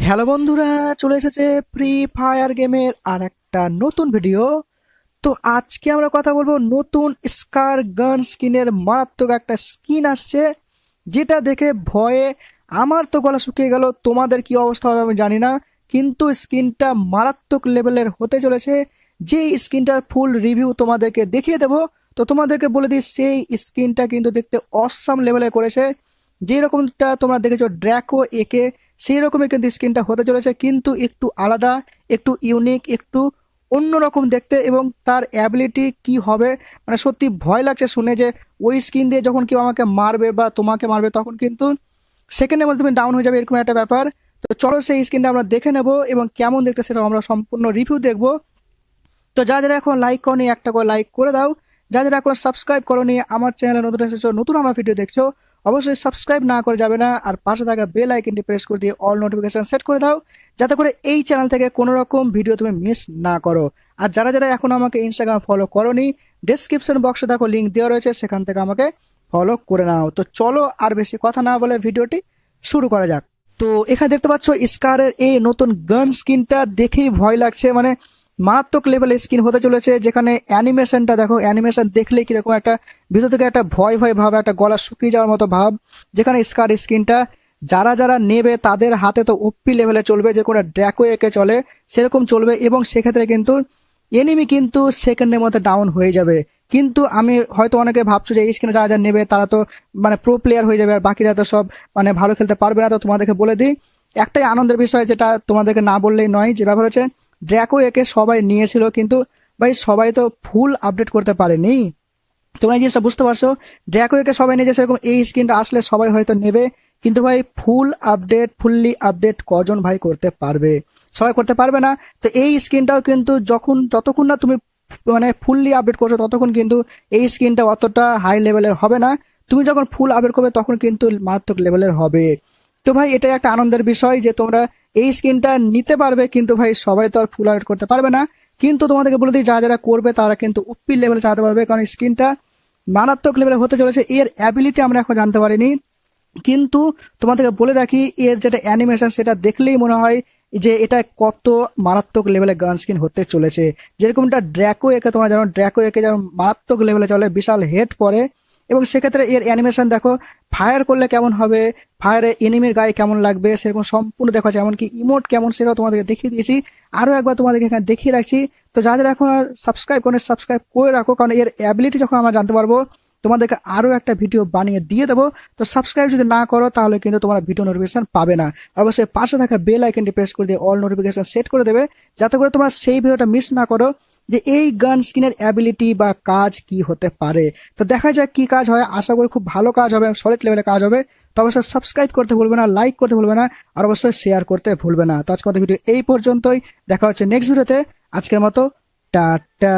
Hello বন্ধুরা, চলে এসেছে ফ্রি ফায়ার গেমের আর একটা নতুন ভিডিও। তো আজকে আমরা কথা বলবো নতুন স্কার গান স্কিনের মারাত্মক একটা স্কিন আসছে, যেটা দেখে ভয়ে আমার তো গলা শুকিয়ে গেল। তোমাদের কি অবস্থা হবে আমি জানি না, কিন্তু স্কিনটা মারাত্মক লেভেলের হতে চলেছে। যেই স্কিনটার ফুল রিভিউ তোমাদেরকে দেখিয়ে দেবো। তো তোমাদেরকে বলে দিই, সেই স্কিনটা কিন্তু দেখতে অসাম লেভেলের করেছে। যেই রকমটা তোমরা দেখেছো ড্র্যাকো একে, সেই রকমই কিন্তু স্কিনটা হতে চলেছে, কিন্তু একটু আলাদা, একটু ইউনিক, একটু অন্যরকম দেখতে। এবং তার অ্যাবিলিটি কি হবে, মানে সত্যি ভয় লাগছে শুনে যে ওই স্কিন দিয়ে যখন কেউ আমাকে মারবে বা তোমাকে মারবে, তখন কিন্তু সেকেন্ডের মধ্যে তুমি ডাউন হয়ে যাবে, এরকম একটা ব্যাপার। তো চলো সেই স্কিনটা আমরা দেখে নেব এবং কেমন দেখতে সেটা আমরা সম্পূর্ণ রিভিউ দেখবো। তো যারা যারা এখন লাইক করনি, একটা করে লাইক করে দাও। যারা যারা এখন সাবস্ক্রাইব করনি, আমার চ্যানেলে নতুন এসেছো, নতুন আমার ভিডিও দেখছো, অবশ্যই সাবস্ক্রাইব না করে যাবে না। আর পাশে থাকা বেল আইকনটি প্রেস করে দিয়ে অল নোটিফিকেশন সেট করে দাও, যাতে করে এই চ্যানেল থেকে কোনো রকম ভিডিও তুমি মিস না করো। আর যারা যারা এখন আমাকে ইনস্টাগ্রাম ফলো করনি, ডেসক্রিপশন বক্সে দেখো লিঙ্ক দেওয়া রয়েছে, সেখান থেকে আমাকে ফলো করে নাও। তো চলো আর বেশি কথা না বলে ভিডিওটি শুরু করা যাক। তো এখানে দেখতে পাচ্ছ স্কারের এই নতুন গান স্কিনটা দেখেই ভয় লাগছে, মানে মারাত্মক লেভেলের স্কিন হতে চলেছে। যেখানে অ্যানিমেশনটা দেখো, অ্যানিমেশন দেখলে কিরকম একটা ভিতর থেকে একটা ভয় ভয় ভাব, একটা গলা শুকিয়ে যাওয়ার মতো ভাব। যেখানে স্কার স্কিনটা যারা যারা নেবে তাদের হাতে তো ওপি লেভেলে চলবে, যে কোনো ড্র্যাকো একে চলে সেরকম চলবে। এবং সেক্ষেত্রে কিন্তু এনিমি কিন্তু সেকেন্ডের মধ্যে ডাউন হয়ে যাবে। কিন্তু আমি হয়তো অনেকে ভাবছো যে এই স্কিনে যারা যারা নেবে তারা তো মানে প্রো প্লেয়ার হয়ে যাবে, আর বাকিরা তো সব মানে ভালো খেলতে পারবে না। তো তোমাদেরকে বলে দিই, একটাই আনন্দের বিষয় যেটা তোমাদেরকে না বললেই নয়, যে ব্যাপার হচ্ছে ড্র্যাকো একে সবাই নিয়েছিল, কিন্তু ভাই সবাই তো ফুল আপডেট করতে পারেনি। তোমরা এই জিনিসটা বুঝতে পারছো, ড্র্যাকো একে সবাই নিয়েছে, সেরকম এই স্কিনটা আসলে সবাই হয়তো নেবে, কিন্তু ভাই ফুললি আপডেট কজন ভাই করতে পারবে? সবাই করতে পারবে না। তো এই স্কিনটাও কিন্তু যতক্ষণ না তুমি মানে ফুললি আপডেট করছো, ততক্ষণ কিন্তু এই স্কিনটা অতটা হাই লেভেলের হবে না। তুমি যখন ফুল আপডেট করবে তখন কিন্তু মারাত্মক লেভেলের হবে। তো ভাই এটাই একটা আনন্দের বিষয় যে তোমরা এই স্কিনটা নিতে পারবে, কিন্তু ভাই সবাই তো আর ফুল আপডেট করতে পারবে না। কিন্তু তোমাদেরকে বলে দিই, যারা যারা করবে তারা কিন্তু উপি লেভেলে চালাতে পারবে, কারণ স্কিনটা মারাত্মক লেভেলে হতে চলেছে। এর অ্যাবিলিটি আমরা এখন জানতে পারিনি, কিন্তু তোমাদেরকে বলে রাখি, এর যেটা অ্যানিমেশন সেটা দেখলেই মনে হয় যে এটা কত মারাত্মক লেভেলে গান স্কিন হতে চলেছে। যেরকমটা ড্র্যাকো একে, তোমরা জানো ড্র্যাকো একে যেমন মারাত্মক লেভেলে চলে, বিশাল হেড পরে। এবং সেক্ষেত্রে এর অ্যানিমেশন দেখো, ফায়ার করলে কেমন হবে, ফায়ারে এনিমির গায়ে কেমন লাগবে, সেরকম সম্পূর্ণ দেখো আছে। এমনকি ইমোট কেমন সেটাও তোমাদেরকে দেখিয়ে দিয়েছি, আরও একবার তোমাদেরকে এখানে দেখিয়ে রাখছি। তো যাদের এখন সাবস্ক্রাইব করে সাবস্ক্রাইব করে রাখো, কারণ এর অ্যাবিলিটি যখন আমরা জানতে পারবো তোমাদেরকে আরও একটা ভিডিও বানিয়ে দিয়ে দেবো। তো সাবস্ক্রাইব যদি না করো তাহলে কিন্তু তোমরা ভিডিও নোটিফিকেশন পাবে না। অবশ্যই পাশে থাকা বেল আইকনটি প্রেস করে দিয়ে অল নোটিফিকেশন সেট করে দেবে, যাতে করে তোমরা সেই ভিডিওটা মিস না করো, যে এই গান স্কিনের অ্যাবিলিটি বা কাজ কি হতে পারে। তো দেখা যাক কি কাজ হয়, আশা করি খুব ভালো কাজ হবে, সলিড লেভেলে কাজ হবে। তো অবশ্যই সাবস্ক্রাইব করতে ভুলবে না, লাইক করতে ভুলবে না, আর অবশ্যই শেয়ার করতে ভুলবে না। তো আজকের মতো ভিডিও এই পর্যন্তই, দেখা হচ্ছে নেক্সট ভিডিওতে। আজকের মতো টাটা।